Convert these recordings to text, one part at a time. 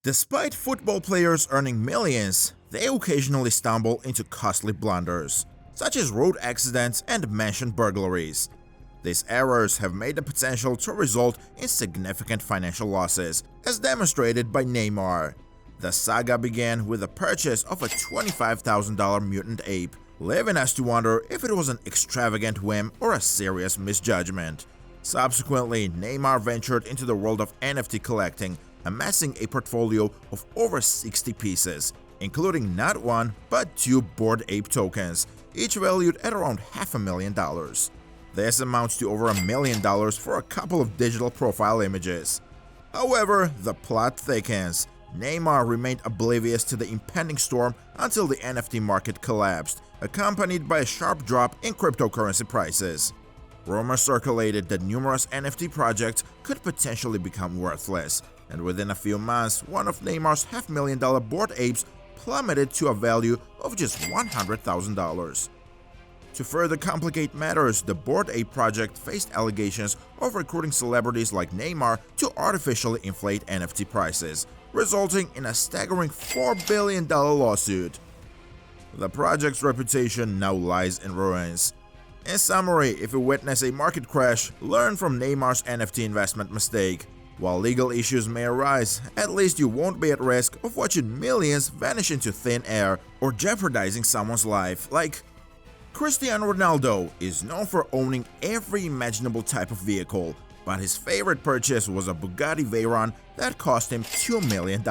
Despite football players earning millions, they occasionally stumble into costly blunders, such as road accidents and mansion burglaries. These errors have made the potential to result in significant financial losses, as demonstrated by Neymar. The saga began with the purchase of a $25,000 mutant ape, leaving us to wonder if it was an extravagant whim or a serious misjudgment. Subsequently, Neymar ventured into the world of NFT collecting, amassing a portfolio of over 60 pieces, including not one but two Bored Ape tokens, each valued at around $500,000. This amounts to over $1 million for a couple of digital profile images. However, the plot thickens. Neymar remained oblivious to the impending storm until the NFT market collapsed, accompanied by a sharp drop in cryptocurrency prices. Rumors circulated that numerous NFT projects could potentially become worthless, and within a few months, one of Neymar's $500,000 Bored Apes plummeted to a value of just $100,000. To further complicate matters, the Bored Ape project faced allegations of recruiting celebrities like Neymar to artificially inflate NFT prices, resulting in a staggering $4 billion lawsuit. The project's reputation now lies in ruins. In summary, if you witness a market crash, learn from Neymar's NFT investment mistake. While legal issues may arise, at least you won't be at risk of watching millions vanish into thin air or jeopardizing someone's life. Like, Cristiano Ronaldo is known for owning every imaginable type of vehicle, but his favorite purchase was a Bugatti Veyron that cost him $2 million.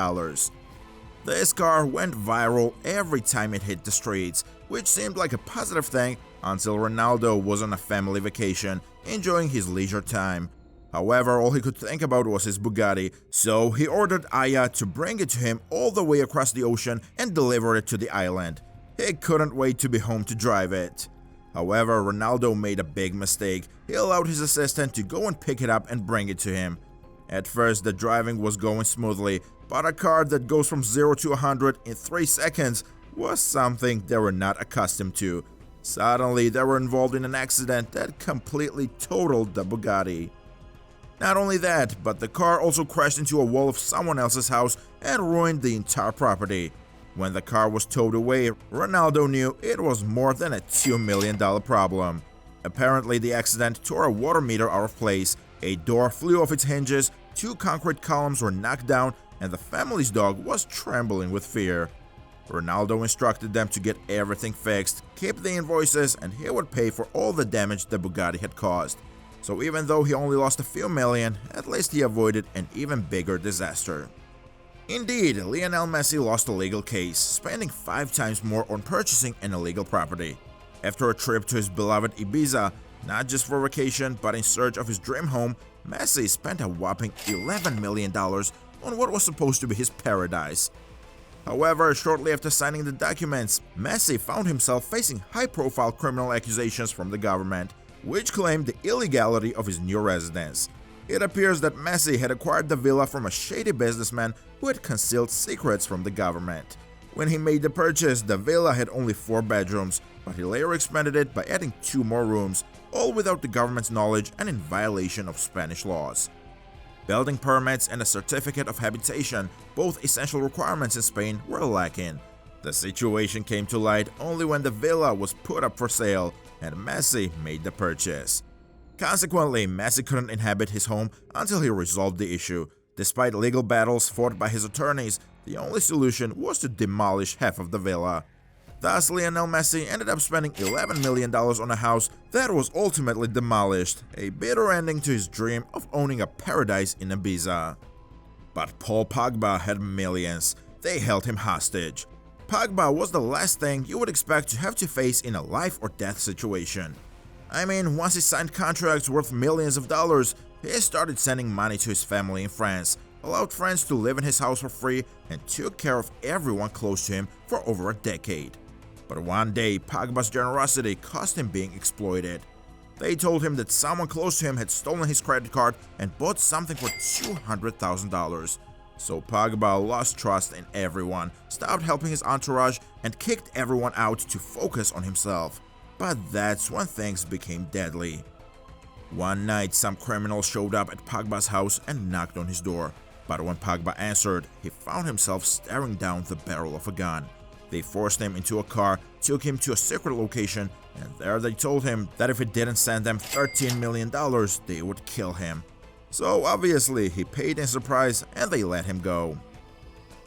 This car went viral every time it hit the streets, which seemed like a positive thing until Ronaldo was on a family vacation, enjoying his leisure time. However, all he could think about was his Bugatti, so he ordered Aya to bring it to him all the way across the ocean and deliver it to the island. He couldn't wait to be home to drive it. However, Ronaldo made a big mistake. He allowed his assistant to go and pick it up and bring it to him. At first, the driving was going smoothly, but a car that goes from 0 to 100 in 3 seconds was something they were not accustomed to. Suddenly, they were involved in an accident that completely totaled the Bugatti. Not only that, but the car also crashed into a wall of someone else's house and ruined the entire property. When the car was towed away, Ronaldo knew it was more than a $2 million problem. Apparently, the accident tore a water meter out of place, a door flew off its hinges, 2 concrete columns were knocked down, and the family's dog was trembling with fear. Ronaldo instructed them to get everything fixed, keep the invoices, and he would pay for all the damage the Bugatti had caused. So even though he only lost a few million, at least he avoided an even bigger disaster. Indeed, Lionel Messi lost a legal case, spending 5 times more on purchasing an illegal property. After a trip to his beloved Ibiza, not just for vacation but in search of his dream home, Messi spent a whopping $11 million on what was supposed to be his paradise. However, shortly after signing the documents, Messi found himself facing high-profile criminal accusations from the government, which claimed the illegality of his new residence. It appears that Messi had acquired the villa from a shady businessman who had concealed secrets from the government. When he made the purchase, the villa had only 4 bedrooms, but he later expanded it by adding 2 more rooms, all without the government's knowledge and in violation of Spanish laws. Building permits and a certificate of habitation, both essential requirements in Spain, were lacking. The situation came to light only when the villa was put up for sale and Messi made the purchase. Consequently, Messi couldn't inhabit his home until he resolved the issue. Despite legal battles fought by his attorneys, the only solution was to demolish half of the villa. Thus, Lionel Messi ended up spending $11 million on a house that was ultimately demolished, a bitter ending to his dream of owning a paradise in Ibiza. But Paul Pogba had millions. They held him hostage. Pogba was the last thing you would expect to have to face in a life or death situation. I mean, once he signed contracts worth millions of dollars, he started sending money to his family in France, allowed friends to live in his house for free, and took care of everyone close to him for over a decade. But one day, Pogba's generosity cost him being exploited. They told him that someone close to him had stolen his credit card and bought something for $200,000. So Pogba lost trust in everyone, stopped helping his entourage, and kicked everyone out to focus on himself. But that's when things became deadly. One night, some criminals showed up at Pogba's house and knocked on his door. But when Pogba answered, he found himself staring down the barrel of a gun. They forced him into a car, took him to a secret location, and there they told him that if he didn't send them $13 million, they would kill him. So obviously, he paid in surprise and they let him go.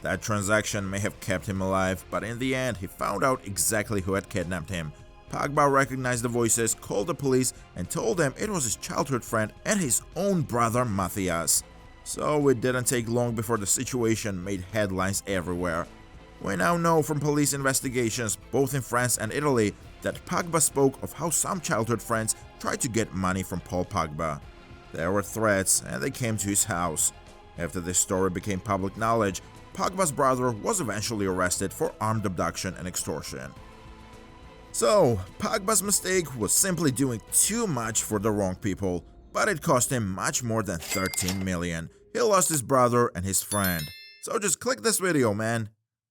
That transaction may have kept him alive, but in the end, he found out exactly who had kidnapped him. Pogba recognized the voices, called the police, and told them it was his childhood friend and his own brother Matthias. So it didn't take long before the situation made headlines everywhere. We now know from police investigations, both in France and Italy, that Pogba spoke of how some childhood friends tried to get money from Paul Pogba. There were threats and they came to his house. After this story became public knowledge, Pogba's brother was eventually arrested for armed abduction and extortion. So, Pogba's mistake was simply doing too much for the wrong people, but it cost him much more than 13 million. He lost his brother and his friend. So just click this video, man.